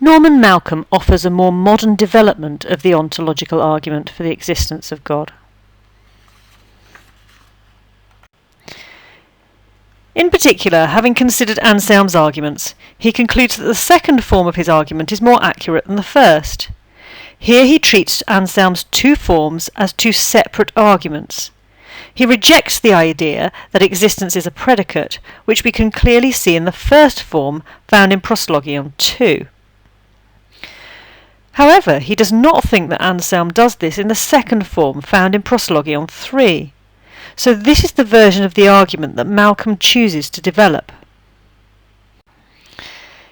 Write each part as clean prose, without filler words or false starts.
Norman Malcolm offers a more modern development of the ontological argument for the existence of God. In particular, having considered Anselm's arguments, he concludes that the second form of his argument is more accurate than the first. Here he treats Anselm's two forms as two separate arguments. He rejects the idea that existence is a predicate, which we can clearly see in the first form found in Proslogion 2. However, he does not think that Anselm does this in the second form found in Proslogion 3. So this is the version of the argument that Malcolm chooses to develop.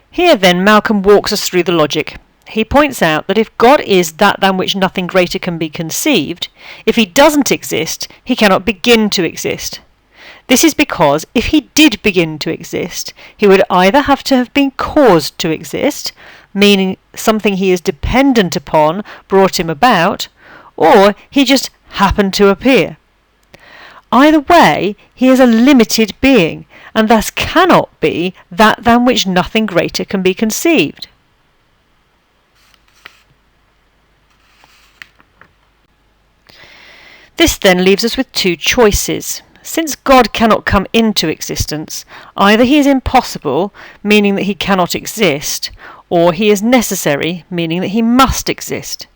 Here then Malcolm walks us through the logic. He points out that if God is that than which nothing greater can be conceived, if he doesn't exist, he cannot begin to exist. This is because if he did begin to exist, he would either have to have been caused to exist, meaning something he is dependent upon brought him about, or he just happened to appear. Either way, he is a limited being, and thus cannot be that than which nothing greater can be conceived. This then leaves us with two choices. Since God cannot come into existence, either he is impossible, meaning that he cannot exist, or he is necessary, meaning that he must exist.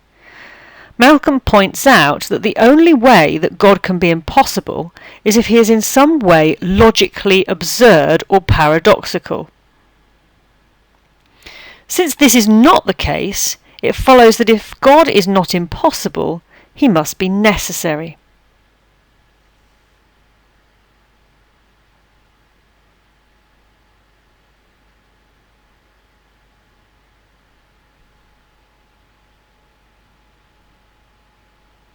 Malcolm points out that the only way that God can be impossible is if he is in some way logically absurd or paradoxical. Since this is not the case, it follows that if God is not impossible, he must be necessary.